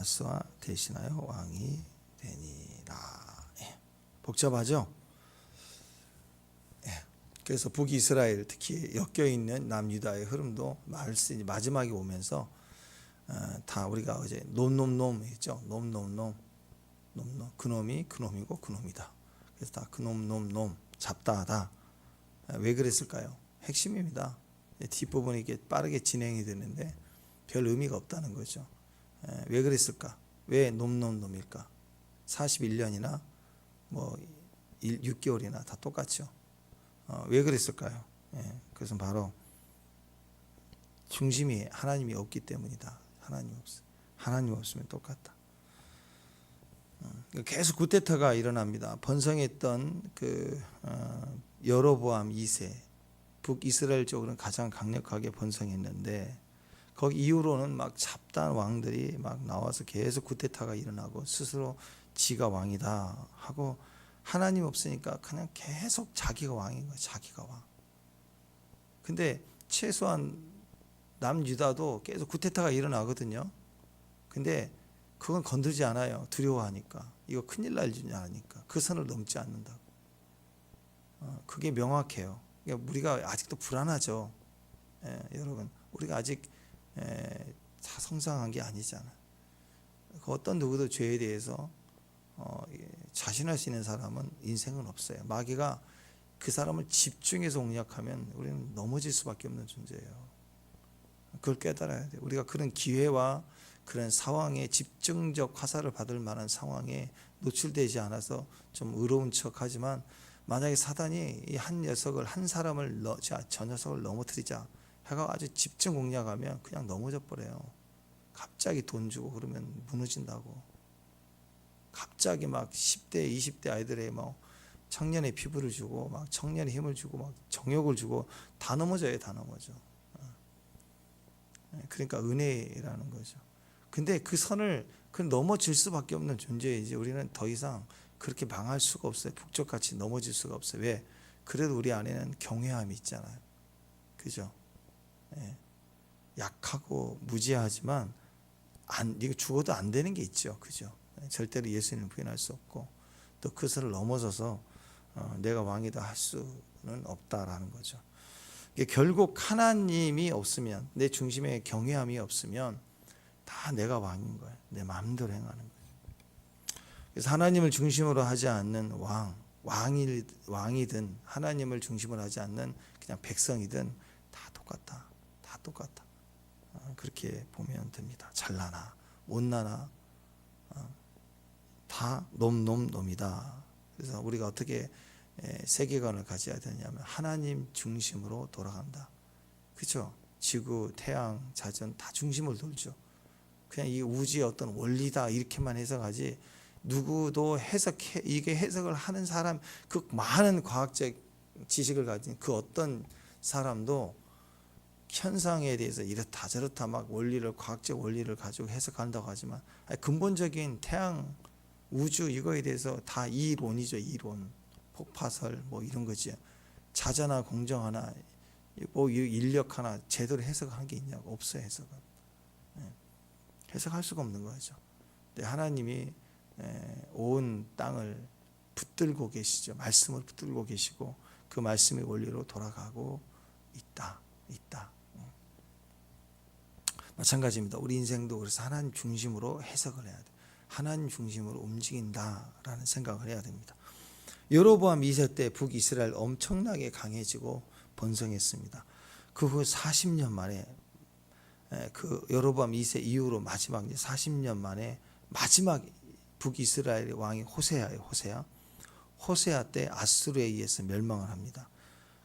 아스와 대신하여 왕이 되니라. 복잡하죠? 그래서 북이스라엘 특히 엮여 있는 남유다의 흐름도 마지막에 오면서 다 우리가 어제 놈놈놈 했죠. 놈놈놈 그놈이 그놈이고 그놈이다. 그래서 다 그놈놈놈 잡다하다. 왜 그랬을까요? 핵심입니다. 뒷부분이 이렇게 빠르게 진행이 되는데 별 의미가 없다는 거죠. 왜 그랬을까? 왜 놈놈놈일까? 41년이나 뭐 6개월이나 다 똑같죠. 왜 그랬을까요? 그것은 바로 중심이 하나님이 없기 때문이다. 하나님 없으면 똑같다. 계속 구테타가 일어납니다. 번성했던 그 여로보암 2세 북이스라엘 쪽으로는 가장 강력하게 번성했는데 거기 이후로는 막 잡다한 왕들이 막 나와서 계속 구테타가 일어나고 스스로 지가 왕이다 하고 하나님 없으니까 그냥 계속 자기가 왕인 거예요. 자기가 왕. 근데 최소한 남유다도 계속 구테타가 일어나거든요. 근데 그건 건들지 않아요. 두려워하니까. 이거 큰일 날 줄 아니까. 그 선을 넘지 않는다고. 그게 명확해요. 그러니까 우리가 아직도 불안하죠. 여러분, 우리가 아직 다 성장한 게 아니잖아요. 어떤 누구도 죄에 대해서 자신할 수 있는 사람은 인생은 없어요. 마귀가 그 사람을 집중해서 공략하면 우리는 넘어질 수밖에 없는 존재예요. 그걸 깨달아야 돼요. 우리가 그런 기회와 그런 상황에 집중적 화살을 받을 만한 상황에 노출되지 않아서 좀 의로운 척하지만 만약에 사단이 이 한 녀석을 한 사람을 저 녀석을 넘어뜨리자 해가 아주 집중 공략하면 그냥 넘어져 버려요. 갑자기 돈 주고 그러면 무너진다고. 갑자기 막 10대, 20대 아이들의 뭐 청년의 피부를 주고 막 청년의 힘을 주고 막 정욕을 주고 다 넘어져요, 다 넘어져. 그러니까 은혜라는 거죠. 근데 그 선을 넘어질 수밖에 없는 존재이지 우리는 더 이상 그렇게 망할 수가 없어요. 북쪽같이 넘어질 수가 없어요. 왜? 그래도 우리 안에는 경외함이 있잖아요. 그죠? 약하고 무지하지만 이거 죽어도 안 되는 게 있죠. 그죠? 절대로 예수님을 부인할 수 없고 또 그 선을 넘어서서 내가 왕이다 할 수는 없다라는 거죠. 결국 하나님이 없으면 내 중심에 경외함이 없으면 다 내가 왕인 거예요. 내 마음대로 행하는 거예요. 그래서 하나님을 중심으로 하지 않는 왕이든 하나님을 중심으로 하지 않는 그냥 백성이든 다 똑같다. 다 똑같다. 그렇게 보면 됩니다. 잘나나 못나나 다 놈이다. 그래서 우리가 어떻게 세계관을 가져야 되냐면 하나님 중심으로 돌아간다. 그렇죠? 지구, 태양, 자전 다 중심을 돌죠. 그냥 이 우주의 어떤 원리다 이렇게만 해석하지 누구도 이게 해석을 하는 사람 그 많은 과학적 지식을 가진 그 어떤 사람도 현상에 대해서 이렇다 저렇다 막 과학적 원리를 가지고 해석한다고 하지만 근본적인 태양, 우주 이거에 대해서 다 이론이죠. 이론. 폭파설 뭐 이런 거죠. 자자나 공정 하나 뭐 인력 하나 제대로 해석한 게 있냐고 없어요. 해석할 수가 없는 거죠. 근데 하나님이 온 땅을 붙들고 계시죠. 말씀을 붙들고 계시고 그 말씀의 원리로 돌아가고 있다. 마찬가지입니다. 우리 인생도 그래서 하나님 중심으로 해석을 해야 돼. 하나님 중심으로 움직인다라는 생각을 해야 됩니다. 여로보암 2세 때 북이스라엘 엄청나게 강해지고 번성했습니다. 그 후 40년 만에 그 여로보암 2세 이후로 마지막 40년 만에 마지막 북이스라엘의 왕이 호세아예요. 호세아 때 아수르에 의해서 멸망을 합니다.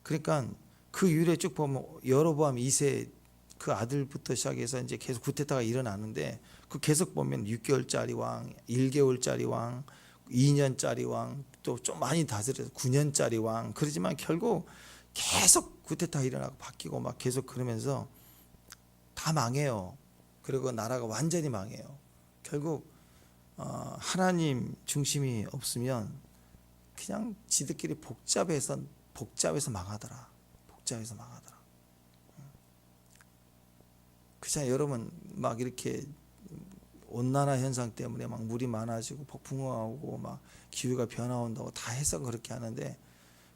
그러니까 그 이후에 쭉 보면 여로보암 2세 그 아들부터 시작해서 이제 계속 구테타가 일어나는데 그 계속 보면 6개월짜리 왕, 1개월짜리 왕, 2년짜리 왕, 또 좀 많이 다스려서 9년짜리 왕. 그러지만 결국 계속 구테타 일어나고 바뀌고 막 계속 그러면서 다 망해요. 그리고 나라가 완전히 망해요. 결국 하나님 중심이 없으면 그냥 지들끼리 복잡해서 망하더라. 그냥 여러분 막 이렇게 온난화 현상 때문에 막 물이 많아지고 폭풍우가 오고 막 기후가 변화온다고 다 해서 그렇게 하는데,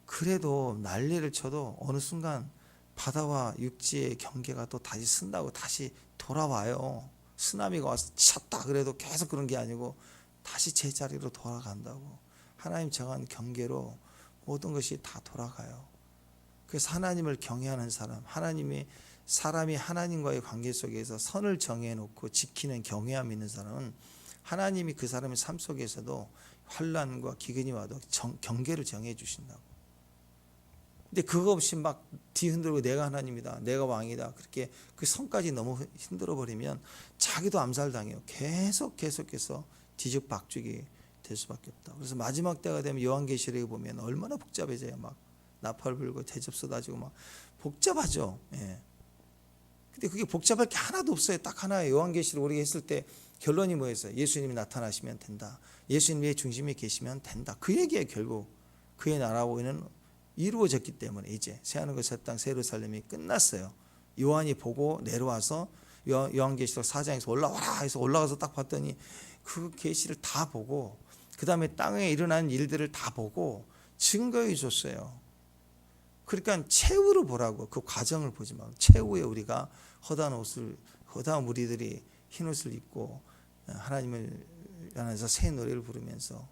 그래도 난리를 쳐도 어느 순간 바다와 육지의 경계가 또 다시 쓴다고 다시 돌아와요. 쓰나미가 와서 쳤다 그래도 계속 그런 게 아니고 다시 제자리로 돌아간다고. 하나님 정한 경계로 모든 것이 다 돌아가요. 그래서 하나님을 경외하는 사람, 사람이 하나님과의 관계 속에서 선을 정해놓고 지키는 경외함 있는 사람은 하나님이 그 사람의 삶 속에서도 환난과 기근이 와도 경계를 정해 주신다고. 근데 그거 없이 막 뒤흔들고 내가 하나님이다, 내가 왕이다, 그렇게 그 선까지 너무 흔들어 버리면 자기도 암살당해요. 계속해서 뒤죽박죽이 될 수밖에 없다. 그래서 마지막 때가 되면 요한계시록에 보면 얼마나 복잡해져요. 막 나팔 불고 대접 쏟아지고 막 복잡하죠. 예. 근데 그게 복잡할 게 하나도 없어요. 딱 하나예요. 요한계시록 우리가 했을 때 결론이 뭐였어요? 예수님이 나타나시면 된다. 예수님의 중심에 계시면 된다. 그 얘기예요. 결국 그의 나라는 이루어졌기 때문에 이제 새하늘과 새 땅 새 예루살렘이 끝났어요. 요한이 보고 내려와서 요한계시록 4장에서 올라와라 해서 올라가서 딱 봤더니 그 계시를 다 보고 그 다음에 땅에 일어난 일들을 다 보고 증거해 줬어요. 그러니까 최후로 보라고. 그 과정을 보지 말고 최후에 우리가 허다한 우리들이 흰 옷을 입고 하나님을 안에서 새 노래를 부르면서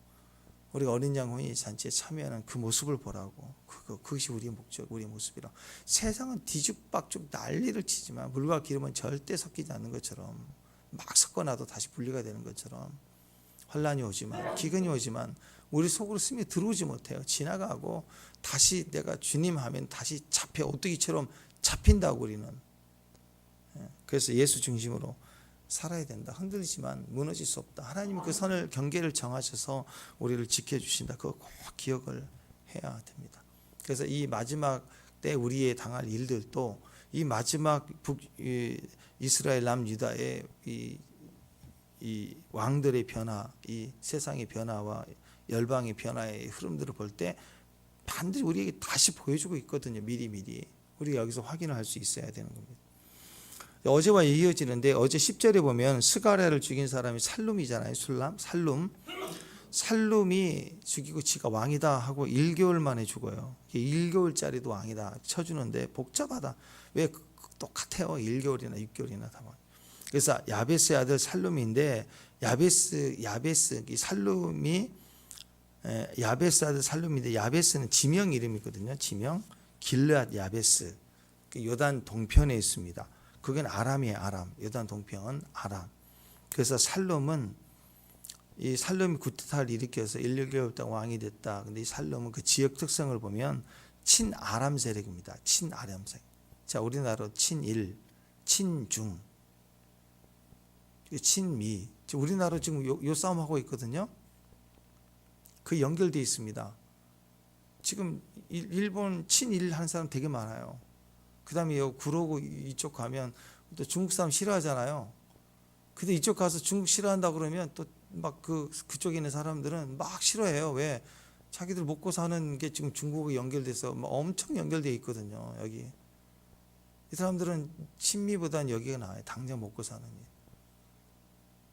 우리가 어린 양 혼인 잔치에 참여하는 그 모습을 보라고. 그것이 우리의 목적, 우리의 모습이라. 세상은 뒤죽박죽 난리를 치지만 물과 기름은 절대 섞이지 않는 것처럼, 막 섞어놔도 다시 분리가 되는 것처럼 환란이 오지만, 기근이 오지만 우리 속으로 스며 들어오지 못해요. 지나가고 다시 내가 주님 하면 다시 잡혀, 오뚜기처럼 잡힌다고. 우리는 그래서 예수 중심으로 살아야 된다. 흔들리지만 무너질 수 없다. 하나님이 그 선을, 경계를 정하셔서 우리를 지켜주신다. 그거 꼭 기억을 해야 됩니다. 그래서 이 마지막 때 우리의 당할 일들도 이 마지막 이스라엘 남유다의 이 왕들의 변화, 이 세상의 변화와 열방의 변화의 흐름들을 볼 때 반드시 우리에게 다시 보여주고 있거든요. 미리 우리가 여기서 확인을 할 수 있어야 되는 겁니다. 어제와 이어지는데, 어제 10절에 보면 스가랴를 죽인 사람이 살룸이잖아요. 살룸이 죽이고 지가 왕이다 하고 1개월 만에 죽어요. 1개월짜리도 왕이다 쳐주는데 복잡하다. 왜 똑같아요? 1개월이나 6개월이나 다. 그래서 야베스의 아들 살룸인데, 야베스 이 살룸이 야베스 아들 살룸인데, 야베스는 지명 이름이거든요. 지명 길르앗 야베스, 요단 동편에 있습니다. 그건 아람이에요. 아람. 요단 동편 아람. 그래서 살룸이 구테타를 일으켜서 1개월 동안 왕이 됐다. 근데 이 살룸은 그 지역 특성을 보면 친아람 세력입니다. 친아람 세력. 자, 우리나라 친일, 친중, 친미. 우리나라 지금 요 싸움 하고 있거든요. 그 연결되어 있습니다. 지금 일본 친일 하는 사람 되게 많아요. 그 다음에 구로구 이쪽 가면 또 중국 사람 싫어하잖아요. 근데 이쪽 가서 중국 싫어한다 그러면 또 막 그쪽에 있는 사람들은 막 싫어해요. 왜? 자기들 먹고 사는 게 지금 중국에 연결돼서 막 엄청 연결되어 있거든요. 여기 이 사람들은 친미보다는 여기가 나아요. 당장 먹고 사는 일.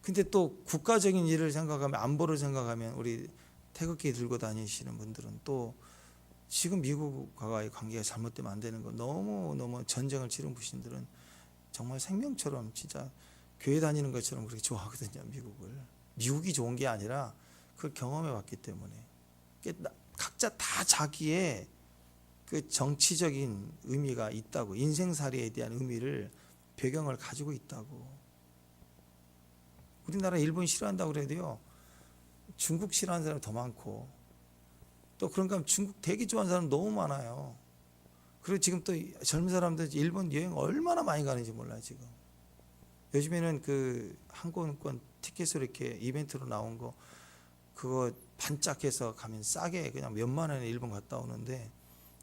근데 또 국가적인 일을 생각하면, 안보를 생각하면 우리 태극기 들고 다니시는 분들은 또 지금 미국과의 관계가 잘못되면 안 되는 거, 너무 전쟁을 치른 부신들은 정말 생명처럼 진짜 교회 다니는 것처럼 그렇게 좋아하거든요. 미국이 좋은 게 아니라 그걸 경험해 왔기 때문에. 각자 다 자기의 그 정치적인 의미가 있다고, 인생살이에 대한 의미를, 배경을 가지고 있다고. 우리나라 일본 싫어한다고 그래도요, 중국 싫어하는 사람이 더 많고, 또 그런가 하면 중국 되게 좋아하는 사람 너무 많아요. 그리고 지금 또 젊은 사람들 일본 여행 얼마나 많이 가는지 몰라요. 지금 요즘에는 그 항공권 티켓으로 이렇게 이벤트로 나온 거, 그거 반짝해서 가면 싸게 그냥 몇만 원에 일본 갔다 오는데,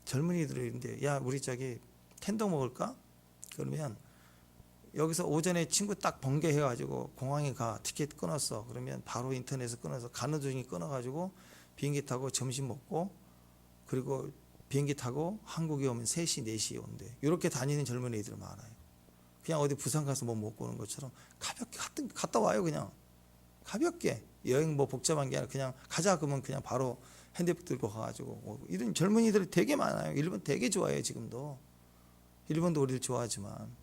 젊은이들이 있는데, 야 우리 저기 텐더 먹을까? 그러면 여기서 오전에 친구 딱 번개해가지고 공항에 가, 티켓 끊었어. 그러면 바로 인터넷에서 끊어서 가는 중에 끊어가지고 비행기 타고 점심 먹고, 그리고 비행기 타고 한국에 오면 3시 4시에 온대. 이렇게 다니는 젊은 애들 많아요. 그냥 어디 부산 가서 뭐 먹고 오는 것처럼 가볍게 갔다 와요. 그냥 가볍게 여행 뭐 복잡한 게 아니라 그냥 가자 그러면 그냥 바로 핸드폰 들고 가가지고 이런 젊은이들이 되게 많아요. 일본 되게 좋아해요. 지금도 일본도 우리를 좋아하지만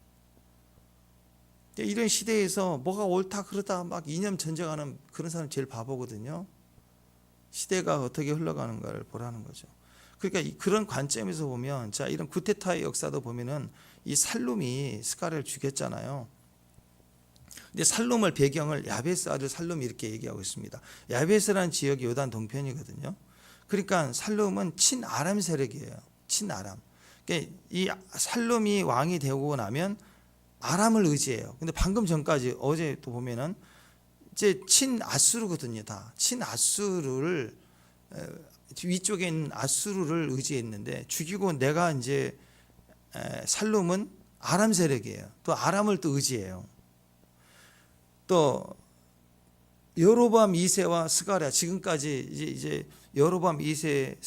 이런 시대에서 뭐가 옳다 그러다 막 이념 전쟁하는 그런 사람 제일 바보거든요. 시대가 어떻게 흘러가는가를 보라는 거죠. 그러니까 그런 관점에서 보면 자 이런 쿠데타의 역사도 보면은 이 살룸이 스가랴를 죽였잖아요. 근데 살룸을 배경을 야베스 아들 살룸이 이렇게 얘기하고 있습니다. 야베스라는 지역이 요단 동편이거든요. 그러니까 살룸은 친아람 세력이에요. 친아람. 그러니까 이 살룸이 왕이 되고 나면 아람을 의지해요. 근데 방금 전까지 어제 또 보면은 이제 친아수르거든요. 다 친아수르를 위쪽에 있는 아수르를 의지했는데 죽이고 내가 이제 살룸은 아람 세력이에요. 또 아람을 또 의지해요. 또 여로보암 2세와 스가랴 지금까지 이제 여로보암 2세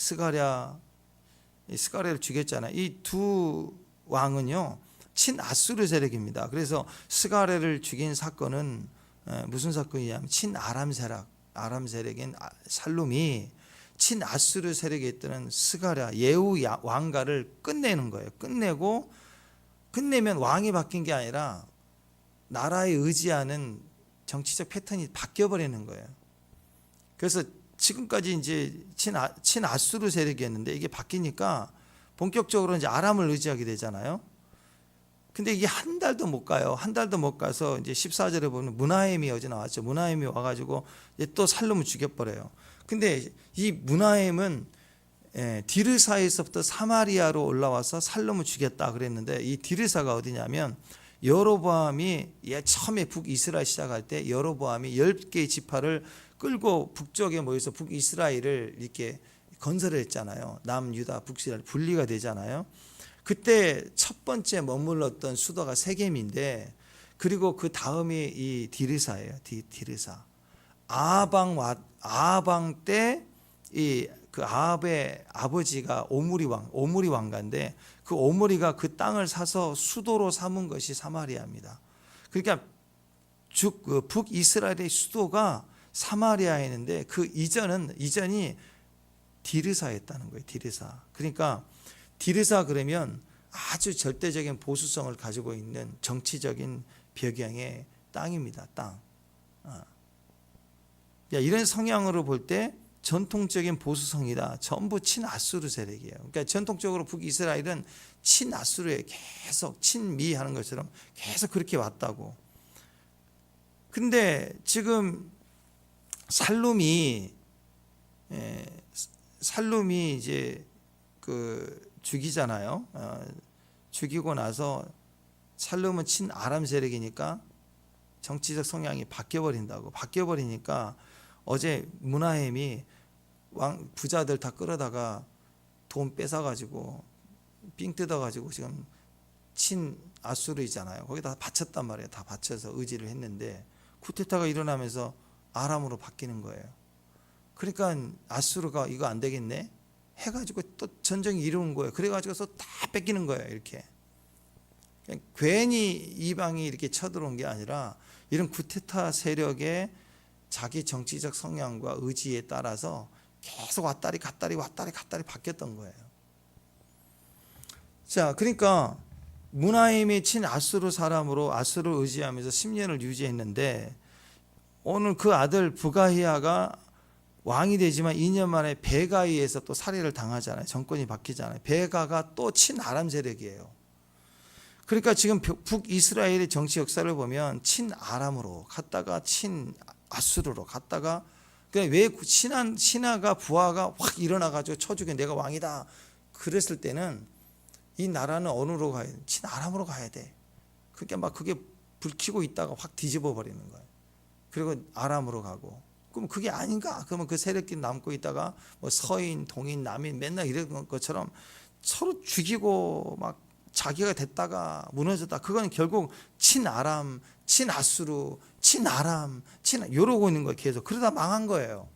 스가랴를 죽였잖아요. 이 두 왕은요 친아수르 세력입니다. 그래서 스가랴를 죽인 사건은 무슨 사건이냐면 친아람 세력인 살룸이 친아수르 세력에 있던 스가랴 예후 왕가를 끝내는 거예요. 끝내면 왕이 바뀐 게 아니라 나라에 의지하는 정치적 패턴이 바뀌어 버리는 거예요. 그래서 지금까지 이제 친아수르 세력이었는데 이게 바뀌니까 본격적으로 이제 아람을 의지하게 되잖아요. 근데 이게 한 달도 못 가요. 한 달도 못 가서 이제 14절에 보면 무나임이 어제 나왔죠. 무나임이 와가지고 또 살룸을 죽여버려요. 근데 이 무나임은 디르사에서부터 사마리아로 올라와서 살룸을 죽였다 그랬는데 이 디르사가 어디냐면 여로보암이 처음에 북이스라엘 시작할 때 여로보암이 10개의 지파를 끌고 북쪽에 모여서 북이스라엘을 이렇게 건설을 했잖아요. 남유다 북이스라엘 분리가 되잖아요. 그때 첫 번째 머물렀던 수도가 세겜인데 그리고 그 다음이 이 디르사예요. 디르사. 아방 때 이 그 아합의 아버지가 오므리 왕가인데 그 오므리가 그 땅을 사서 수도로 삼은 것이 사마리아입니다. 그러니까 그 북이스라엘의 수도가 사마리아였는데 그 이전이 디르사였다는 거예요. 디르사. 그러니까 디르사 그러면 아주 절대적인 보수성을 가지고 있는 정치적인 배경의 땅입니다. 땅. 이런 성향으로 볼 때 전통적인 보수성이다. 전부 친아수르 세력이에요. 그러니까 전통적으로 북이스라엘은 친아수르에 계속 친미하는 것처럼 계속 그렇게 왔다고. 근데 지금 살룸이 이제 그 죽이잖아요. 죽이고 나서 살룸은 친아람 세력이니까 정치적 성향이 바뀌어버리니까 어제 무나임이 부자들 다 끌어다가 돈 뺏어가지고 삥 뜯어가지고 지금 친아수르이잖아요. 거기다 바쳤단 말이에요. 다 바쳐서 의지를 했는데 쿠데타가 일어나면서 아람으로 바뀌는 거예요. 그러니까 아수르가 이거 안 되겠네 해가지고 또 전쟁이 이루는 거예요. 그래가지고서 다 뺏기는 거예요. 이렇게 괜히 이방이 이렇게 쳐들어온 게 아니라 이런 쿠데타 세력의 자기 정치적 성향과 의지에 따라서 계속 왔다리 갔다리 바뀌었던 거예요. 자, 그러니까 무나임이 친아수르 사람으로 아수르를 의지하면서 10년을 유지했는데 오늘 그 아들 부가히야가 왕이 되지만 2년 만에 베가이에서 또 살해를 당하잖아요. 정권이 바뀌잖아요. 베가가 또 친아람 세력이에요. 그러니까 지금 북이스라엘의 정치 역사를 보면 친아람으로 갔다가 친아수르로 갔다가 왜 신하가 부하가 확 일어나가지고 쳐주게 내가 왕이다 그랬을 때는 이 나라는 어느로 가야 돼? 친아람으로 가야 돼. 그게 막 그게 불키고 있다가 확 뒤집어 버리는 거예요. 그리고 아람으로 가고. 그럼 그게 아닌가? 그러면 그 세력끼리 남고 있다가 뭐 서인, 동인, 남인 맨날 이런 것처럼 서로 죽이고 막 자기가 됐다가 무너졌다. 그건 결국 친아람, 친아수르, 친아람, 이러고 있는 거예요. 계속. 그러다 망한 거예요.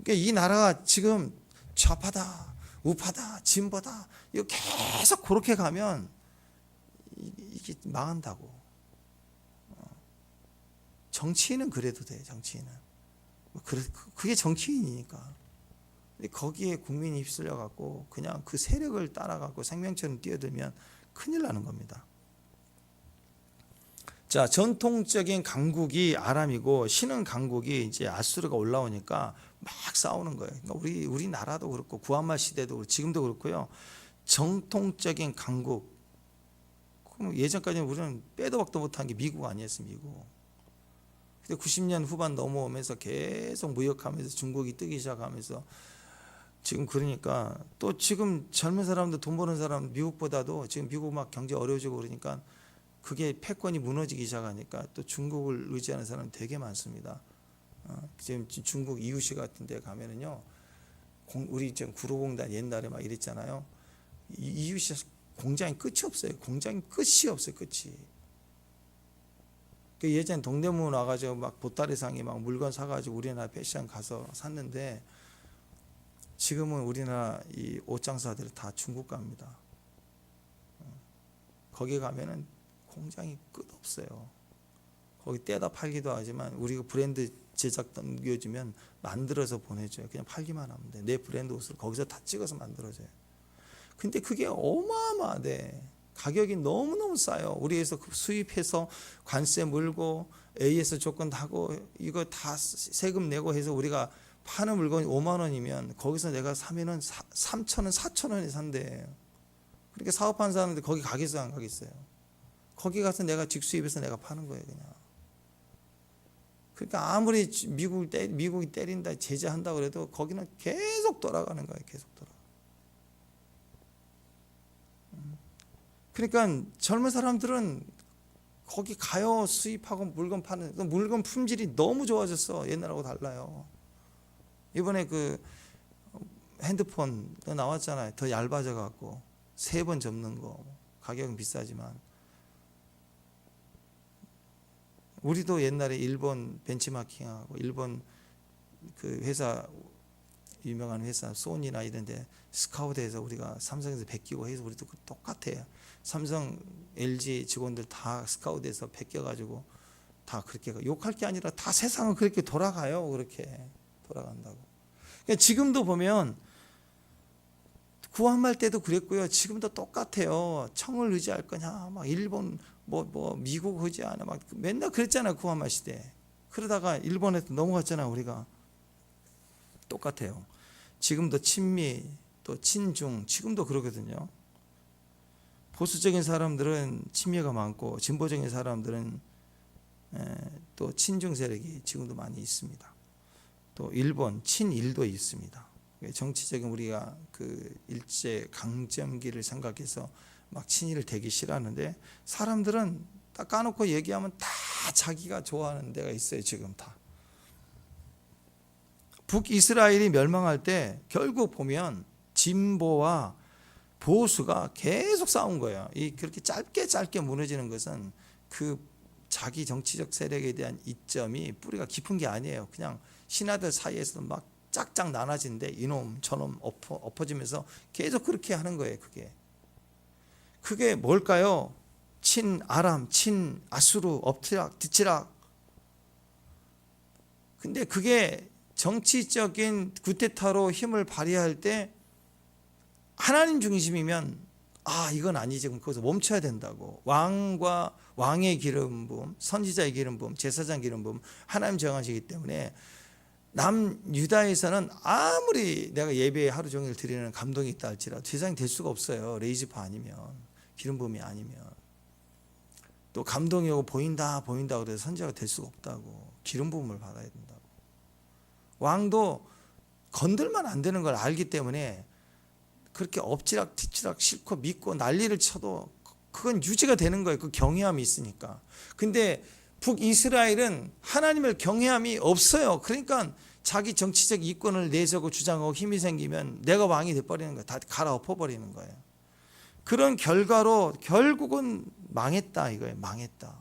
그러니까 이 나라가 지금 좌파다, 우파다, 진보다 이거 계속 그렇게 가면 이게 망한다고. 정치인은 그래도 돼. 정치인은 그게 정치인이니까. 거기에 국민이 휩쓸려 갖고 그냥 그 세력을 따라 갖고 생명처럼 뛰어들면 큰일 나는 겁니다. 자, 전통적인 강국이 아람이고 신흥 강국이 이제 아수르가 올라오니까 막 싸우는 거예요. 그러니까 우리나라도 그렇고 구한말 시대도 그렇고 지금도 그렇고요. 정통적인 강국. 그럼 예전까지는 우리는 빼도 박도 못한 게 미국 아니었어요, 미국. 근데 90년 후반 넘어오면서 계속 무역하면서 중국이 뜨기 시작하면서 지금 그러니까 또 지금 젊은 사람들 돈 버는 사람 미국보다도 지금 미국 막 경제 어려워지고 그러니까 그게 패권이 무너지기 시작하니까 또 중국을 의지하는 사람 되게 많습니다. 지금 중국 이웃시 같은 데 가면은요, 우리 지금 구로공단 옛날에 막 이랬잖아요. 이웃시 공장이 끝이 없어요. 공장이 끝이 없어요. 끝이. 예전 동대문 와가지고 막 보따리상에 막 물건 사가지고 우리나라 패션 가서 샀는데 지금은 우리나라 이 옷장사들 다 중국 갑니다. 거기 가면은 공장이 끝 없어요. 거기 떼다 팔기도 하지만 우리가 브랜드 제작 넘겨주면 만들어서 보내줘요. 그냥 팔기만 하면 돼. 내 브랜드 옷을 거기서 다 찍어서 만들어줘요. 근데 그게 어마어마하대. 가격이 너무너무 싸요. 우리에서 수입해서 관세 물고 AS 조건 하고 이거 다 세금 내고 해서 우리가 파는 물건이 5만 원이면 거기서 내가 사면은 3천 원, 4천 원에 산대. 그러니까 사업하는 사람들 거기 가겠어요, 안 가겠어요? 거기 가서 내가 직수입해서 내가 파는 거예요, 그냥. 그러니까 아무리 미국이 때린다, 제재한다 그래도 거기는 계속 돌아가는 거예요, 계속 돌아. 그러니까 젊은 사람들은 거기 가요, 수입하고 물건 파는 물건 품질이 너무 좋아졌어. 옛날하고 달라요. 이번에 그 핸드폰 나왔잖아요. 더 얇아져 갖고 3번 접는 거. 가격은 비싸지만 우리도 옛날에 일본 벤치마킹하고 일본 그 회사 유명한 회사 소니나 이런 데 스카우트해서 우리가 삼성에서 베끼고 해서 우리도 똑같아요. 삼성, LG 직원들 다 스카우트해서 베껴가지고 다 그렇게 욕할 게 아니라 다 세상은 그렇게 돌아가요. 그렇게 돌아간다고. 그러니까 지금도 보면 구한말 때도 그랬고요. 지금도 똑같아요. 청을 의지할 거냐, 막 일본 뭐 미국 의지하냐, 막 맨날 그랬잖아요. 구한말 시대. 그러다가 일본에도 넘어갔잖아요. 우리가 똑같아요. 지금도 친미 또 친중 지금도 그러거든요. 보수적인 사람들은 친미가 많고 진보적인 사람들은 또 친중 세력이 지금도 많이 있습니다. 또 일본 친일도 있습니다. 정치적인 우리가 그 일제 강점기를 생각해서 막 친일을 되게 싫어하는데 사람들은 딱 까놓고 얘기하면 다 자기가 좋아하는 데가 있어요. 지금 다. 북이스라엘이 멸망할 때 결국 보면 진보와 보수가 계속 싸운 거예요. 그렇게 짧게 무너지는 것은 그 자기 정치적 세력에 대한 이점이 뿌리가 깊은 게 아니에요. 그냥 신하들 사이에서 막 짝짝 나눠진데 이놈 저놈 엎어지면서 계속 그렇게 하는 거예요. 그게 뭘까요? 친 아람, 친 아수르, 엎치락 뒤치락. 근데 그게 정치적인 구테타로 힘을 발휘할 때 하나님 중심이면 이건 아니지. 그럼 거기서 멈춰야 된다고. 왕과 왕의 기름 부음, 선지자의 기름 부음, 제사장 기름 부음 하나님 정하시기 때문에 남유다에서는 아무리 내가 예배에 하루 종일 드리는 감동이 있다 할지라도 제사장이 될 수가 없어요. 레이지파 아니면, 기름 부음이 아니면. 또 감동이 오고 보인다 그래서 선지자가 될 수가 없다고. 기름 부음을 받아야 된다고. 왕도 건들면 안 되는 걸 알기 때문에 그렇게 엎치락 뒤치락 싫고 믿고 난리를 쳐도 그건 유지가 되는 거예요. 그 경외함이 있으니까. 근데 북이스라엘은 하나님을 경외함이 없어요. 그러니까 자기 정치적 이권을 내세우고 주장하고 힘이 생기면 내가 왕이 돼버리는 거예요. 다 갈아엎어버리는 거예요. 그런 결과로 결국은 망했다 이거예요. 망했다.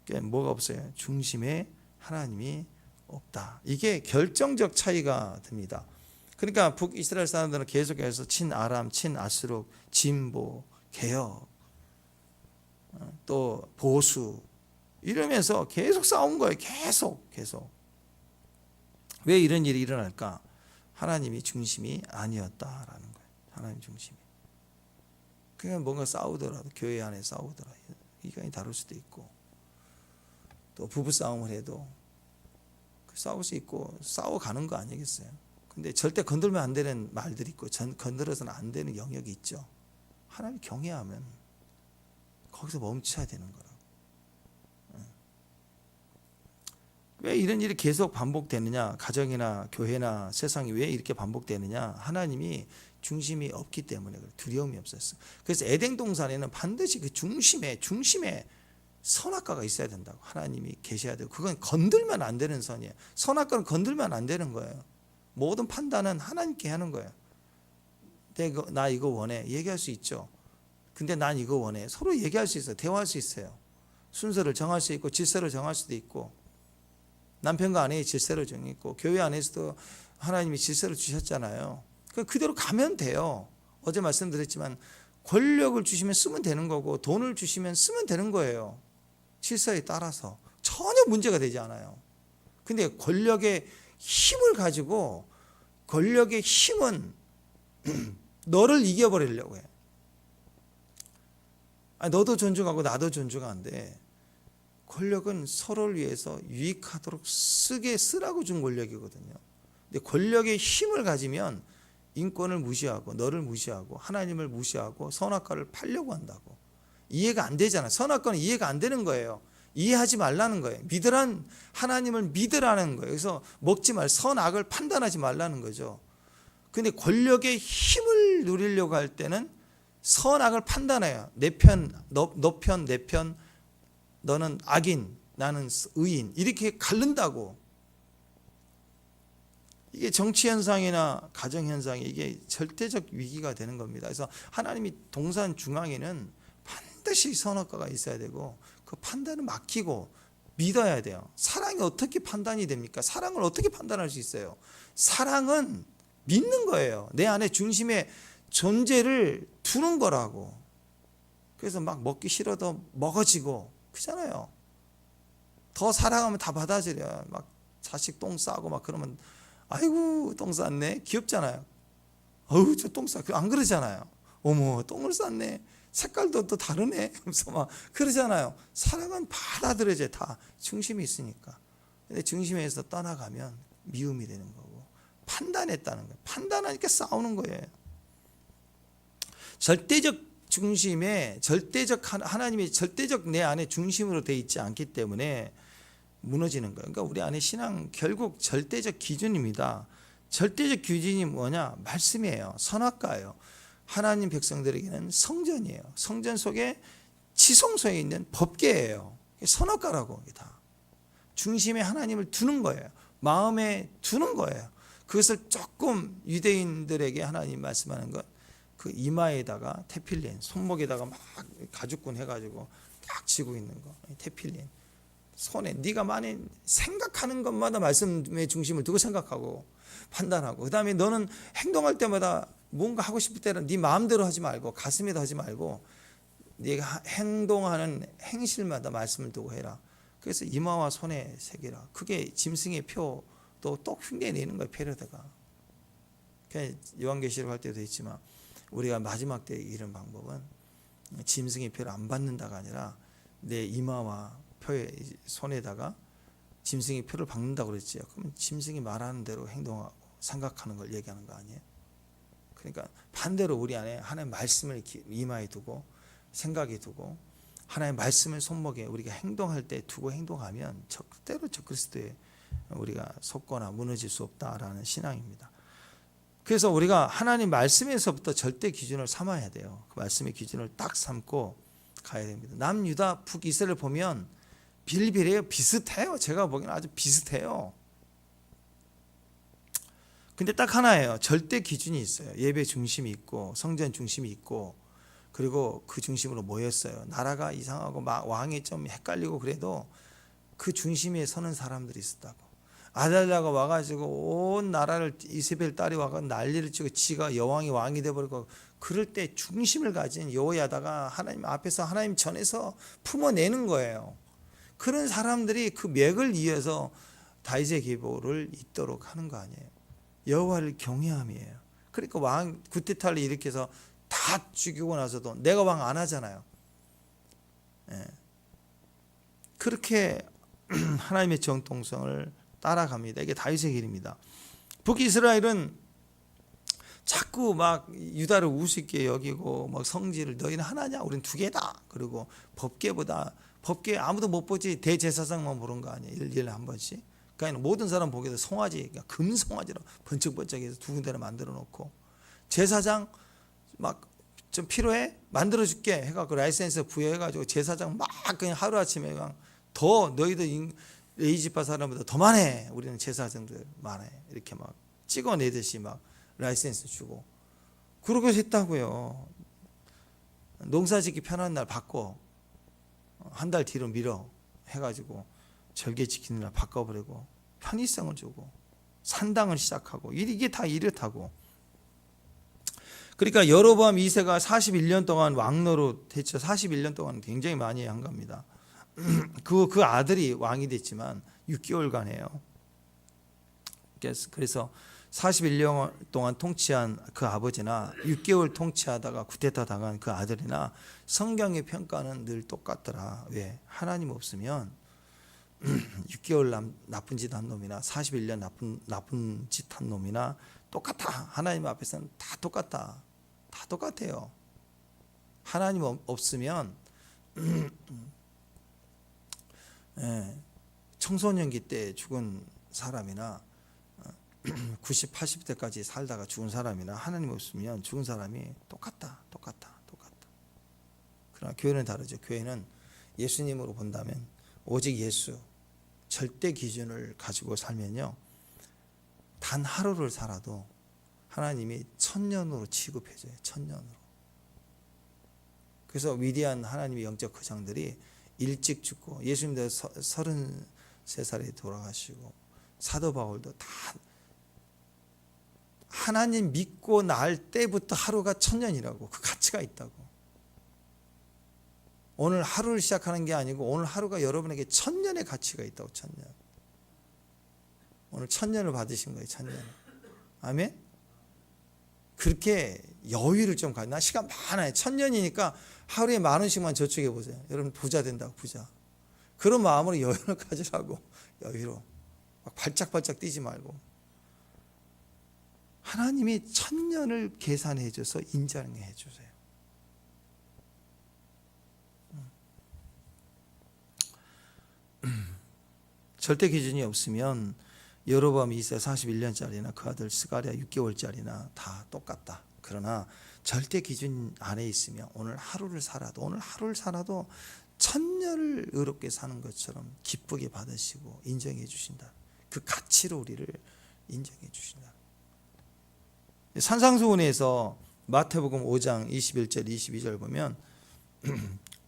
그러니까 뭐가 없어요? 중심에 하나님이 없다. 이게 결정적 차이가 됩니다. 그러니까 북이스라엘 사람들은 계속해서 친아람, 친아수르, 진보, 개혁, 또 보수 이러면서 계속 싸운 거예요. 계속. 왜 이런 일이 일어날까? 하나님이 중심이 아니었다라는 거예요. 하나님 중심이. 그냥 뭔가 싸우더라도 교회 안에 싸우더라도 이간이 다를 수도 있고, 또 부부 싸움을 해도 싸울 수 있고 싸워가는 거 아니겠어요? 근데 절대 건들면 안 되는 말들이 있고 건드려서는 안 되는 영역이 있죠. 하나님 경외하면 거기서 멈춰야 되는 거라고. 왜 이런 일이 계속 반복되느냐? 가정이나 교회나 세상이 왜 이렇게 반복되느냐? 하나님이 중심이 없기 때문에 그래요. 두려움이 없었어. 그래서 에덴 동산에는 반드시 그 중심에 선악과가 있어야 된다고. 하나님이 계셔야 되고, 그건 건들면 안 되는 선이에요. 선악과는 건들면 안 되는 거예요. 모든 판단은 하나님께 하는 거예요. 나 이거 원해. 얘기할 수 있죠. 근데 난 이거 원해. 서로 얘기할 수 있어요. 대화할 수 있어요. 순서를 정할 수 있고 질서를 정할 수도 있고, 남편과 아내의 질서를 정했고, 교회 안에서도 하나님이 질서를 주셨잖아요. 그대로 가면 돼요. 어제 말씀드렸지만 권력을 주시면 쓰면 되는 거고, 돈을 주시면 쓰면 되는 거예요. 질서에 따라서 전혀 문제가 되지 않아요. 근데 권력의 힘을 가지고, 권력의 힘은 너를 이겨버리려고 해. 너도 존중하고 나도 존중하는데, 권력은 서로를 위해서 유익하도록 쓰라고 준 권력이거든요. 근데 권력의 힘을 가지면 인권을 무시하고, 너를 무시하고, 하나님을 무시하고, 선악과를 팔려고 한다고. 이해가 안 되잖아요. 선악과는 이해가 안 되는 거예요. 이해하지 말라는 거예요. 하나님을 믿으라는 거예요. 그래서 먹지 말, 선악을 판단하지 말라는 거죠. 근데 권력의 힘을 누리려고 할 때는 선악을 판단해요. 내 편, 너 편, 내 편, 너는 악인, 나는 의인, 이렇게 가른다고. 이게 정치 현상이나 가정 현상이 이게 절대적 위기가 되는 겁니다. 그래서 하나님이 동산 중앙에는 반드시 선악과가 있어야 되고, 그 판단을 맡기고 믿어야 돼요. 사랑이 어떻게 판단이 됩니까? 사랑을 어떻게 판단할 수 있어요? 사랑은 믿는 거예요. 내 안에 중심의 존재를 두는 거라고. 그래서 막 먹기 싫어도 먹어지고 그잖아요. 더 사랑하면 다 받아들여요. 막 자식 똥 싸고 막 그러면 아이고 똥 쌌네, 귀엽잖아요. 어우 저 똥 싸, 안 그러잖아요. 어머 똥을 쌌네, 색깔도 또 다르네, 그래서 막 그러잖아요. 사랑은 받아들여져요. 다 중심이 있으니까. 근데 중심에서 떠나가면 미움이 되는 거고, 판단했다는 거예요. 판단하니까 싸우는 거예요. 절대적 중심에 하나님이 절대적 내 안에 중심으로 되어 있지 않기 때문에 무너지는 거예요. 그러니까 우리 안에 신앙 결국 절대적 기준입니다. 절대적 기준이 뭐냐? 말씀이에요. 선악과예요. 하나님 백성들에게는 성전이에요. 성전 속에 지성소에 있는 법궤예요. 선악과라고. 다 중심에 하나님을 두는 거예요. 마음에 두는 거예요. 그것을 조금 유대인들에게 하나님 말씀하는 것, 그 이마에다가 테필린, 손목에다가 막 가죽끈 해가지고 딱 쥐고 있는 거, 테필린. 손에 네가 만약 생각하는 것마다 말씀의 중심을 두고 생각하고 판단하고, 그 다음에 너는 행동할 때마다 뭔가 하고 싶을 때는 네 마음대로 하지 말고 가슴에도 하지 말고 네가 행동하는 행실마다 말씀을 두고 해라. 그래서 이마와 손에 새기라. 그게 짐승의 표도 똑 흉내내는 거예요. 페르드가. 요한계시록 할 때도 있지만 우리가 마지막 때에 이런 방법은 짐승의 표를 안 받는다가 아니라 내 이마와 표에 손에다가 짐승의 표를 박는다고 그랬지요. 그러면 짐승이 말하는 대로 행동하고 생각하는 걸 얘기하는 거 아니에요? 그러니까 반대로 우리 안에 하나님의 말씀을 이마에 두고 생각에 두고 하나님의 말씀을 손목에 우리가 행동할 때 두고 행동하면 절대로 적그리스도에 우리가 속거나 무너질 수 없다라는 신앙입니다. 그래서 우리가 하나님 말씀에서부터 절대 기준을 삼아야 돼요. 그 말씀의 기준을 딱 삼고 가야 됩니다. 남유다 북이스라엘 보면 빌빌해요. 비슷해요. 제가 보기에는 아주 비슷해요. 근데 딱 하나예요. 절대 기준이 있어요. 예배 중심이 있고 성전 중심이 있고, 그리고 그 중심으로 모였어요. 나라가 이상하고 막 왕이 좀 헷갈리고 그래도 그 중심에 서는 사람들이 있었다고. 아달랴가 와가지고 온 나라를, 이세벨 딸이 와가지고 난리를 치고 지가 여왕이 왕이 돼버리고, 그럴 때 중심을 가진 여호야다가 하나님 앞에서 하나님 전에서 품어내는 거예요. 그런 사람들이 그 맥을 이어서 다윗의 계보를 잇도록 하는 거 아니에요. 여호와를 경외함이에요. 그러니까 왕 구테타를 일으켜서 다 죽이고 나서도 내가 왕 안 하잖아요. 예. 그렇게 하나님의 정통성을 따라갑니다. 이게 다윗의 길입니다. 북이스라엘은 자꾸 막 유다를 우습게 여기고 막 성질을 너희는 하나냐? 우리는 두 개다. 그리고 법궤 아무도 못 보지 대제사장만 보는 거 아니에요. 일일이 한 번씩. 그러니까 모든 사람 보기에도 송아지, 그러니까 금송아지로 번쩍번쩍해서 두 군데를 만들어 놓고 제사장 막 좀 필요해? 만들어 줄게 해갖고 라이센스 부여해가지고 제사장 막 그냥 하루아침에 그냥 더 너희들 레이지파 사람보다 더 많아. 우리는 제사장들 많아. 이렇게 막 찍어내듯이 막 라이센스 주고 그러고 했다고요. 농사짓기 편한 날 바꿔 한 달 뒤로 미뤄 해가지고 절개 지키는 날 바꿔버리고 편의성을 주고 산당을 시작하고 이게 다 이렇다고. 그러니까 여로보암 2세가 41년 동안 왕노릇 했죠. 41년 동안 굉장히 많이 한 겁니다. 그 아들이 왕이 됐지만 6개월간 해요. 그래서 41년 동안 통치한 그 아버지나 6개월 통치하다가 쿠데타 당한 그 아들이나 성경의 평가는 늘 똑같더라. 왜? 하나님 없으면 6개월 나쁜 짓 한 놈이나 41년 나쁜 짓 한 놈이나 똑같아. 하나님 앞에서는 다 똑같다. 다 똑같아요. 하나님 없으면 청소년기 때 죽은 사람이나 90, 80대까지 살다가 죽은 사람이나 하나님 없으면 죽은 사람이 똑같다. 그러나 교회는 다르죠. 교회는 예수님으로 본다면 오직 예수 절대 기준을 가지고 살면요. 단 하루를 살아도 하나님이 천년으로 취급해줘요. 천년으로. 그래서 위대한 하나님의 영적 거장들이 일찍 죽고 예수님도 33살에 돌아가시고 사도 바울도 다 하나님 믿고 날 때부터 하루가 천년이라고 그 가치가 있다고. 오늘 하루를 시작하는 게 아니고 오늘 하루가 여러분에게 천년의 가치가 있다고. 천년. 오늘 천년을 받으신 거예요. 천년. 아멘. 그렇게 여유를 좀 가져. 나 시간 많아요. 천년이니까 하루에 10,000원씩만 저축해 보세요. 여러분 부자 된다고. 부자. 그런 마음으로 여유를 가지라고. 여유로. 막 발짝발짝 뛰지 말고. 하나님이 천년을 계산해 줘서 인정해 주세요. 절대 기준이 없으면 여로보암 2세 41년짜리나 그 아들 스가랴 6개월짜리나 다 똑같다. 그러나 절대 기준 안에 있으면 오늘 하루를 살아도 천년을 의롭게 사는 것처럼 기쁘게 받으시고 인정해 주신다. 그 가치로 우리를 인정해 주신다. 산상수훈에서 마태복음 5장 21절 22절 보면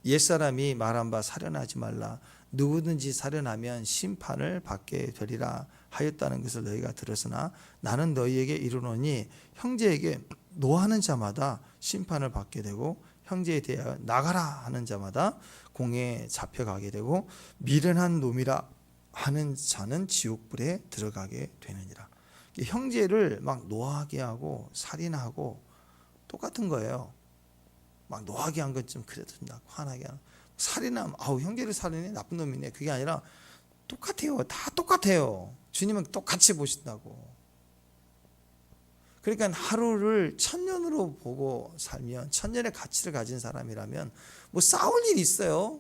옛사람이 말한 바 살인하지 말라. 누구든지 살인하면 심판을 받게 되리라 하였다는 것을 너희가 들었으나 나는 너희에게 이르노니 형제에게 노하는 자마다 심판을 받게 되고 형제에 대하여 나가라 하는 자마다 공에 잡혀가게 되고 미련한 놈이라 하는 자는 지옥불에 들어가게 되느니라. 형제를 막 노하게 하고 살인하고 똑같은 거예요. 막 노하게 한 건 좀 그래도 화나게 하는. 살인하면 형제를 살인해 나쁜 놈이네. 그게 아니라 똑같아요. 다 똑같아요. 주님은 똑같이 보신다고. 그러니까 하루를 천년으로 보고 살면 천년의 가치를 가진 사람이라면 뭐 싸울 일이 있어요?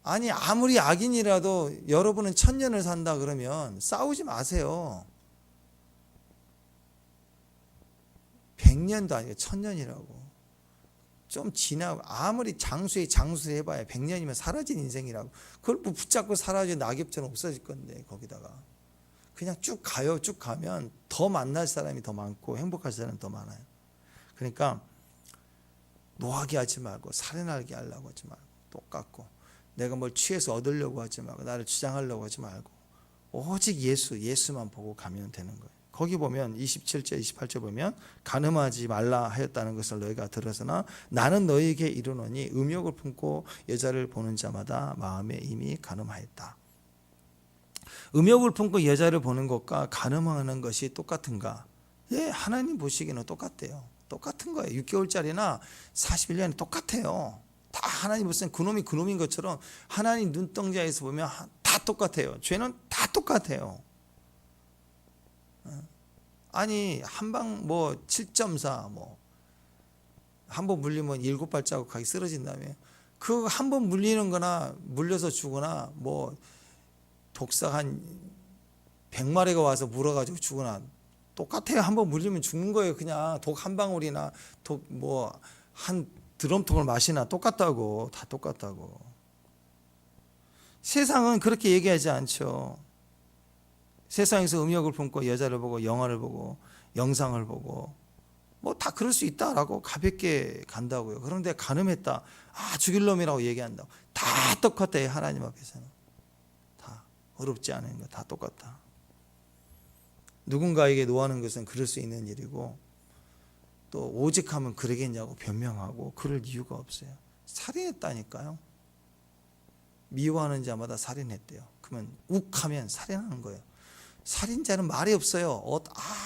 아니 아무리 악인이라도 여러분은 천년을 산다 그러면 싸우지 마세요. 100년도 아니고 천년이라고. 좀 지나고 아무리 장수를 해봐야 100년이면 사라진 인생이라고. 그걸 뭐 붙잡고 사라져 낙엽처럼 없어질 건데 거기다가 그냥 쭉 가요. 쭉 가면 더 만날 사람이 더 많고 행복할 사람이 더 많아요. 그러니까 노하게 하지 말고 살인하게 하려고 하지 말고 똑같고 내가 뭘 취해서 얻으려고 하지 말고 나를 주장하려고 하지 말고 오직 예수만 보고 가면 되는 거예요. 거기 보면 27절 28절 보면 간음하지 말라 하였다는 것을 너희가 들었으나 나는 너희에게 이르노니 음욕을 품고 여자를 보는 자마다 마음에 이미 간음하였다. 음욕을 품고 여자를 보는 것과 간음하는 것이 똑같은가? 예, 하나님 보시기에는 똑같대요. 똑같은 거예요. 6개월짜리나 41년이 똑같아요. 다 하나님 보시면 그놈이 그놈인 것처럼 하나님 눈동자에서 보면 다 똑같아요. 죄는 다 똑같아요. 아니 한방 뭐 7.4 뭐 한 번 물리면 7발자국 가기 쓰러진다며. 그 한 번 물리는 거나 물려서 죽거나 뭐 독사 한 100마리가 와서 물어가지고 죽거나 똑같아요. 한 번 물리면 죽는 거예요. 그냥 독 한 방울이나 독 뭐 한 드럼통을 마시나 똑같다고. 다 똑같다고. 세상은 그렇게 얘기하지 않죠. 세상에서 음욕을 품고 여자를 보고 영화를 보고 영상을 보고 뭐 다 그럴 수 있다라고 가볍게 간다고요. 그런데 간음했다, 죽일 놈이라고 얘기한다고. 다 똑같아요. 하나님 앞에서는 다 어렵지 않은 거 다 똑같다. 누군가에게 노하는 것은 그럴 수 있는 일이고, 또 오직하면 그러겠냐고 변명하고 그럴 이유가 없어요. 살인했다니까요. 미워하는 자마다 살인했대요. 그러면 욱하면 살인하는 거예요. 살인자는 말이 없어요.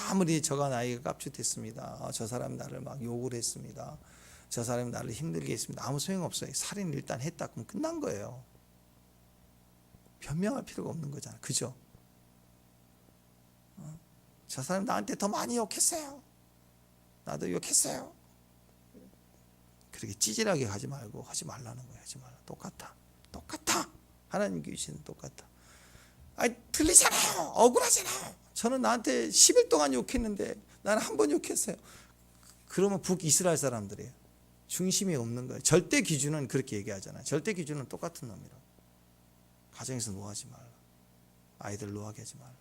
아무리 저가 나이가 깝죽됐습니다. 저 사람이 나를 막 욕을 했습니다. 저 사람이 나를 힘들게 했습니다. 아무 소용없어요. 살인 일단 했다 그러면 끝난 거예요. 변명할 필요가 없는 거잖아요. 그죠? 저 사람 나한테 더 많이 욕했어요. 나도 욕했어요. 그렇게 찌질하게 가지 말고 하지 말라는 거예요. 하지 말라. 똑같아. 하나님 계시는 똑같아. 틀리잖아요. 억울하잖아요. 저는 나한테 10일 동안 욕했는데 나는 한 번 욕했어요. 그러면 북이스라엘 사람들이에요. 중심이 없는 거예요. 절대 기준은 그렇게 얘기하잖아요. 절대 기준은 똑같은 놈이라고. 가정에서 노하지 말라. 아이들 노하게 하지 말라.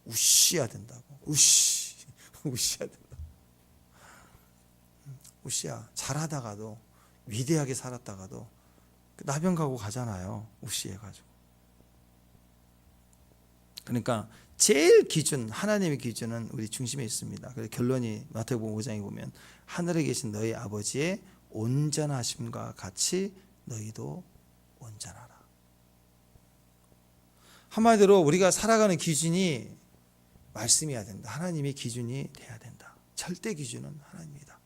우시야 된다고. 우시야 된다. 우시야. 잘하다가도 위대하게 살았다가도 나병 가고 가잖아요. 우시해가지고. 그러니까 제일 기준, 하나님의 기준은 우리 중심에 있습니다. 그래서 결론이 마태복음 5장에 보면 하늘에 계신 너희 아버지의 온전하심과 같이 너희도 온전하라. 한마디로 우리가 살아가는 기준이 말씀이어야 된다. 하나님의 기준이 돼야 된다. 절대 기준은 하나님이다.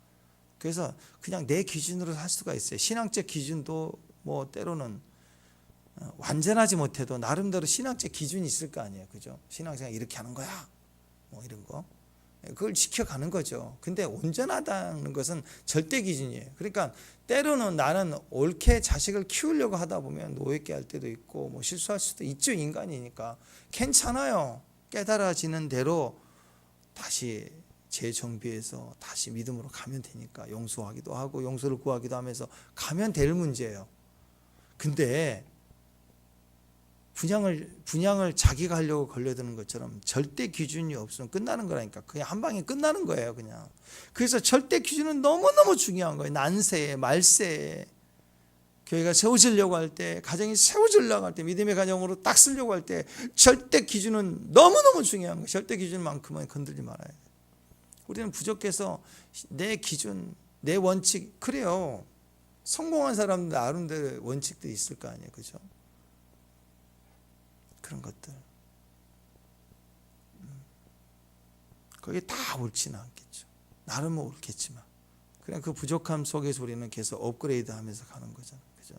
그래서 그냥 내 기준으로 살 수가 있어요. 신앙적 기준도 뭐 때로는 완전하지 못해도 나름대로 신앙적 기준이 있을 거 아니에요. 그죠? 신앙생활 이렇게 하는 거야. 뭐 이런 거. 그걸 지켜가는 거죠. 근데 온전하다는 것은 절대 기준이에요. 그러니까 때로는 나는 옳게 자식을 키우려고 하다 보면 노획게 할 때도 있고 뭐 실수할 수도 있죠. 인간이니까. 괜찮아요. 깨달아지는 대로 다시 재정비해서 다시 믿음으로 가면 되니까 용서하기도 하고 용서를 구하기도 하면서 가면 될 문제예요. 근데 분양을 자기가 하려고 걸려드는 것처럼 절대 기준이 없으면 끝나는 거라니까. 그냥 한 방에 끝나는 거예요. 그냥. 그래서 절대 기준은 너무너무 중요한 거예요. 난세에 말세에 교회가 세워지려고 할 때, 가정이 세워지려고 할 때, 믿음의 가정으로 딱 쓰려고 할 때 절대 기준은 너무너무 중요한 거예요. 절대 기준만큼은 건들지 말아야 돼요. 우리는 부족해서 내 기준, 내 원칙, 그래요. 성공한 사람들 나름대로 원칙들이 있을 거 아니에요. 그죠? 그런 것들. 그게 다 옳지는 않겠죠. 나름은 옳겠지만. 그냥 그 부족함 속에서 우리는 계속 업그레이드 하면서 가는 거잖아요. 그죠?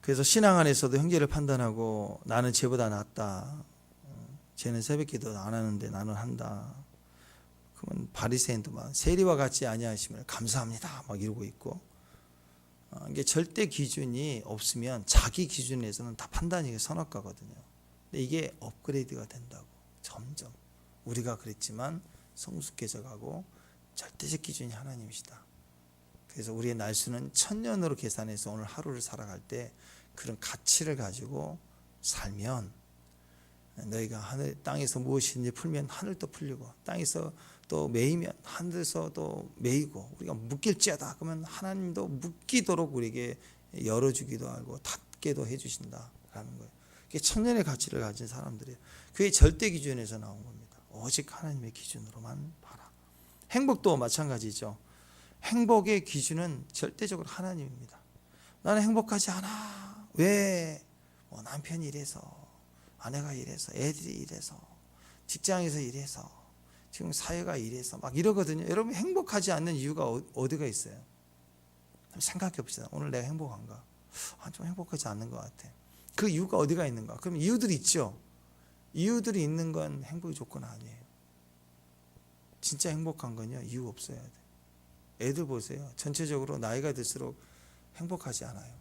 그래서 신앙 안에서도 형제를 판단하고 나는 쟤보다 낫다. 쟤는 새벽기도 안 하는데 나는 한다. 그러면 바리새인도 막 세리와 같이 아니하심을 감사합니다. 막 이러고 있고. 이게 절대 기준이 없으면 자기 기준에서는 다 판단이 선악과거든요. 근데 이게 업그레이드가 된다고. 점점 우리가 그랬지만 성숙해져 가고 절대적 기준이 하나님이시다. 그래서 우리의 날수는 1000년으로 계산해서 오늘 하루를 살아갈 때 그런 가치를 가지고 살면 너희가 하늘 땅에서 무엇이든지 풀면 하늘도 풀리고 땅에서 또 매이면 하늘에서 또 매이고 우리가 묶일지어다 그러면 하나님도 묶이도록 우리에게 열어주기도 하고 닫게도 해주신다라는 거예요. 그게 천년의 가치를 가진 사람들이에요. 그게 절대 기준에서 나온 겁니다. 오직 하나님의 기준으로만 봐라. 행복도 마찬가지죠. 행복의 기준은 절대적으로 하나님입니다. 나는 행복하지 않아. 왜? 뭐 남편이 이래서, 아내가 이래서, 애들이 이래서, 직장에서 이래서, 지금 사회가 이래서 막 이러거든요. 여러분 행복하지 않는 이유가 어디가 있어요? 생각해 봅시다. 오늘 내가 행복한가? 좀 행복하지 않는 것 같아. 그 이유가 어디가 있는가? 그럼 이유들이 있죠. 이유들이 있는 건 행복의 조건 아니에요. 진짜 행복한 건요, 이유 없어야 돼. 애들 보세요. 전체적으로 나이가 들수록 행복하지 않아요.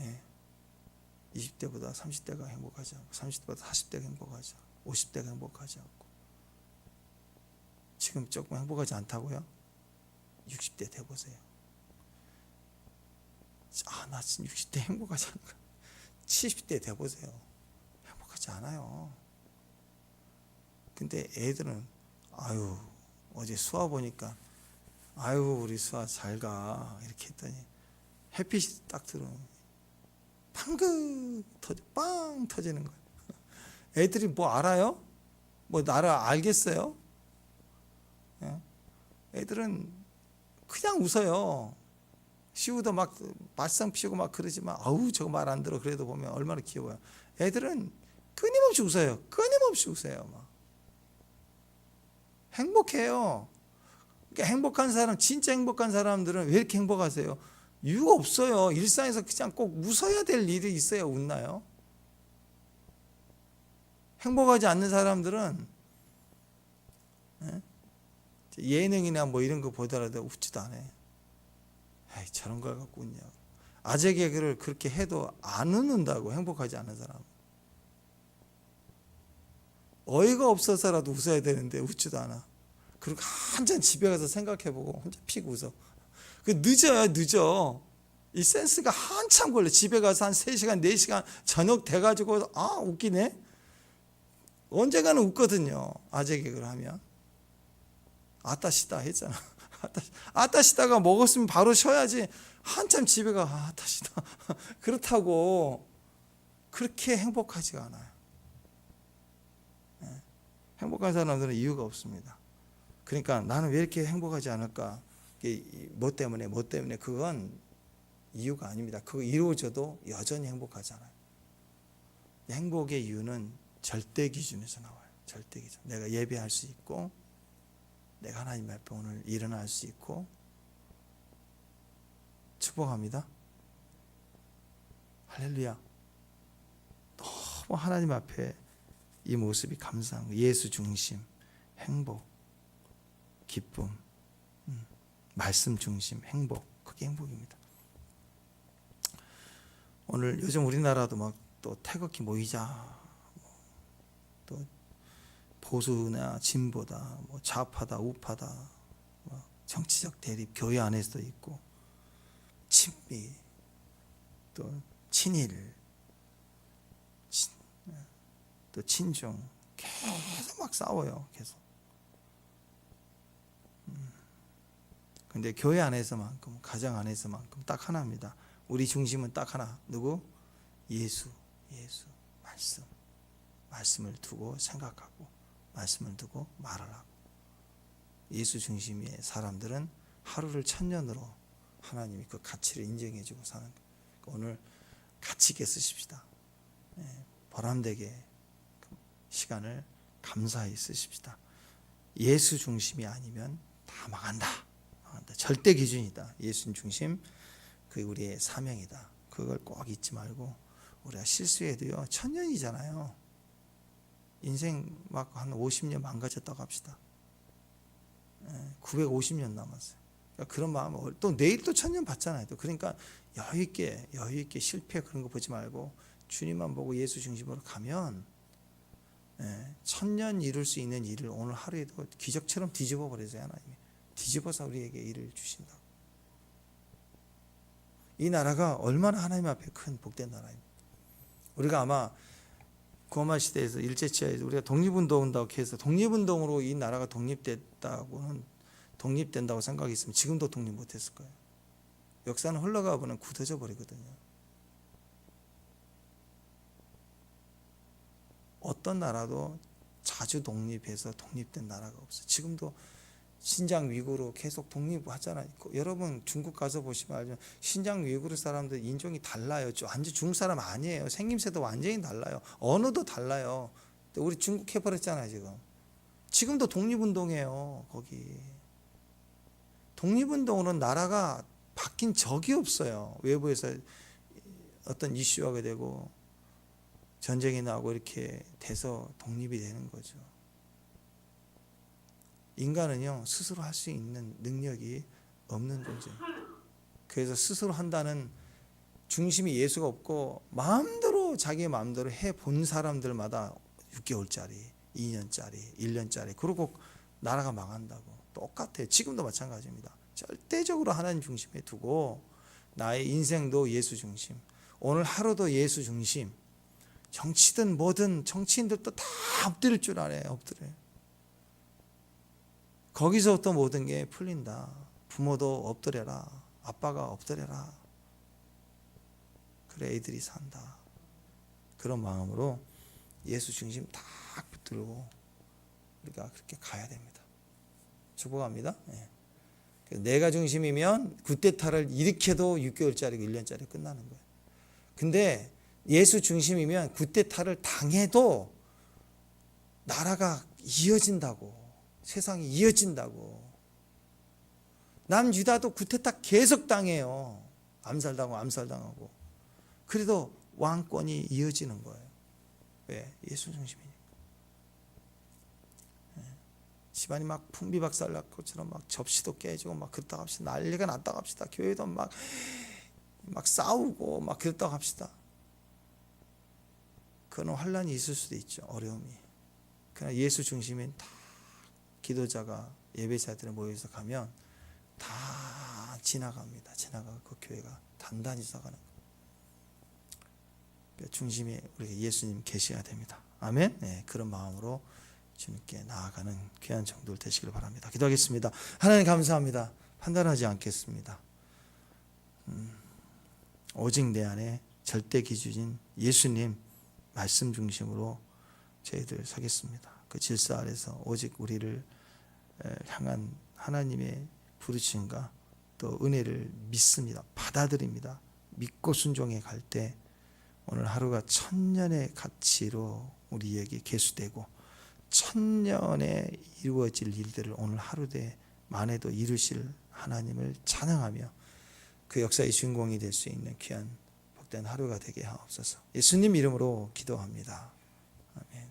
예. 20대보다 30대가 행복하지 않고 30대보다 40대가 행복하지 않고 50대가 행복하지 않고 지금 조금 행복하지 않다고요? 60대 돼보세요. 나 지금 60대 행복하지 않은 거야. 70대 돼보세요. 행복하지 않아요. 근데 애들은 어제 수아 보니까 우리 수아 잘가 이렇게 했더니 햇빛이 딱 들어오면 빵 터지는 거예요. 애들이 뭐 알아요? 뭐 나를 알겠어요? 애들은 그냥 웃어요. 시우도 막 말썽 피우고 막 그러지만 저거 말 안 들어. 그래도 보면 얼마나 귀여워요. 애들은 끊임없이 웃어요. 끊임없이 웃어요. 막 행복해요. 그러니까 행복한 사람, 진짜 행복한 사람들은 왜 이렇게 행복하세요? 이유가 없어요. 일상에서 그냥 꼭 웃어야 될 일이 있어야 웃나요? 행복하지 않는 사람들은 예능이나 뭐 이런 거 보더라도 웃지도 않아요. 저런 걸 갖고 웃냐. 아재 개그를 그렇게 해도 안 웃는다고. 행복하지 않은 사람. 어이가 없어서라도 웃어야 되는데 웃지도 않아. 그리고 한참 집에 가서 생각해보고 혼자 픽 웃어. 늦어요. 늦어. 이 센스가 한참 걸려. 집에 가서 한 3시간 4시간 저녁 돼가지고 웃기네. 언젠가는 웃거든요. 아재 개그를 하면. 아따시다 했잖아. 아따시다가 먹었으면 바로 쉬어야지. 한참 집에 가 아따시다. 그렇다고 그렇게 행복하지가 않아요. 행복한 사람들은 이유가 없습니다. 그러니까 나는 왜 이렇게 행복하지 않을까? 뭐 때문에 그건 이유가 아닙니다. 그거 이루어져도 여전히 행복하잖아요. 행복의 이유는 절대 기준에서 나와요. 절대 기준. 내가 예배할 수 있고, 내가 하나님 앞에 오늘 일어날 수 있고. 축복합니다. 할렐루야. 너무 하나님 앞에 이 모습이 감사한 거예요. 예수 중심, 행복, 기쁨, 말씀 중심, 행복. 그게 행복입니다. 오늘 요즘 우리나라도 막 또 태극기 모이자, 또 보수나 진보다, 뭐 좌파다, 우파다, 정치적 대립, 교회 안에서도 있고, 친미, 또 친일, 또 친중, 계속 막 싸워요. 계속. 근데 교회 안에서만큼, 가정 안에서만큼 딱 하나입니다. 우리 중심은 딱 하나. 누구? 예수, 말씀을 두고 생각하고, 말씀을 두고 말을 하고. 예수 중심의 사람들은 하루를 1000년으로 하나님이 그 가치를 인정해주고 사는 거예요. 오늘 가치 있게 쓰십시다. 보람되게 시간을 감사히 쓰십시다. 예수 중심이 아니면 다 망한다. 절대 기준이다. 예수 중심, 그게 우리의 사명이다. 그걸 꼭 잊지 말고, 우리가 실수해도요 1000년이잖아요. 인생 막 한 50년 망가졌다고 합시다. 950년 남았어요. 그러니까 그런 마음, 또 내일 또 1000년 받잖아요. 또 그러니까 여유 있게 실패 그런 거 보지 말고 주님만 보고 예수 중심으로 가면 1000년 이룰 수 있는 일을 오늘 하루에도 기적처럼 뒤집어 버리세요. 하나님이 뒤집어서 우리에게 일을 주신다고. 이 나라가 얼마나 하나님 앞에 큰 복된 나라입니다. 우리가 아마 구한말 시대에서 일제치하에서 우리가 독립운동한다고 해서 독립운동으로 이 나라가 독립된다고 생각이 있으면 지금도 독립 못했을 거예요. 역사는 흘러가 보면 굳어져 버리거든요. 어떤 나라도 자주 독립해서 독립된 나라가 없어요. 지금도 신장 위구르 계속 독립하잖아요. 여러분 중국 가서 보시면 알죠. 신장 위구르 사람들 인종이 달라요. 완전 중국 사람 아니에요. 생김새도 완전히 달라요. 언어도 달라요. 우리 중국 해버렸잖아요. 지금도 독립운동해요. 거기 독립운동으로는 나라가 바뀐 적이 없어요. 외부에서 어떤 이슈가 되고 전쟁이 나고 이렇게 돼서 독립이 되는 거죠. 인간은요 스스로 할 수 있는 능력이 없는 존재예요. 그래서 스스로 한다는 중심이 예수가 없고 마음대로 자기 마음대로 해본 사람들마다 6개월짜리, 2년짜리, 1년짜리 그러고 나라가 망한다고. 똑같아요. 지금도 마찬가지입니다. 절대적으로 하나님 중심에 두고 나의 인생도 예수 중심, 오늘 하루도 예수 중심. 정치든 뭐든 정치인들도 다 엎드릴 줄 알아요. 엎드려요. 거기서부터 모든 게 풀린다. 부모도 엎드려라. 아빠가 엎드려라. 그래 애들이 산다. 그런 마음으로 예수 중심 딱 붙들고 우리가 그렇게 가야 됩니다. 축복합니다. 네. 내가 중심이면 구테타를 일으켜도 6개월짜리고 1년짜리 끝나는 거예요. 근데 예수 중심이면 구테타를 당해도 나라가 이어진다고. 세상이 이어진다고. 남유다도 구테타 계속 당해요. 암살당하고. 그래도 왕권이 이어지는 거예요. 왜? 예수 중심이니까. 집안이 막 풍비박살났고처럼 막 접시도 깨지고 막 그렇다고 합시다. 난리가 났다고 합시다. 교회도 막 싸우고 막 그렇다고 합시다. 그런 환란이 있을 수도 있죠. 어려움이. 그러나 예수 중심인 다 기도자가 예배자들이 모여서 가면 다 지나갑니다. 지나가고 그 교회가 단단히 서가는 거예요. 그러니까 중심에 우리가 예수님 계셔야 됩니다. 아멘. 네, 그런 마음으로 주님께 나아가는 귀한 성도들 되시길 바랍니다. 기도하겠습니다. 하나님 감사합니다. 판단하지 않겠습니다. 오직 내 안에 절대 기준인 예수님 말씀 중심으로 저희들 서겠습니다. 그 질서 아래서 오직 우리를 향한 하나님의 부르심과 또 은혜를 믿습니다. 받아들입니다. 믿고 순종해 갈 때 오늘 하루가 천년의 가치로 우리에게 계수되고 천년에 이루어질 일들을 오늘 하루대 만에도 이루실 하나님을 찬양하며 그 역사의 주인공이 될 수 있는 귀한 복된 하루가 되게 하옵소서. 예수님 이름으로 기도합니다. 아멘.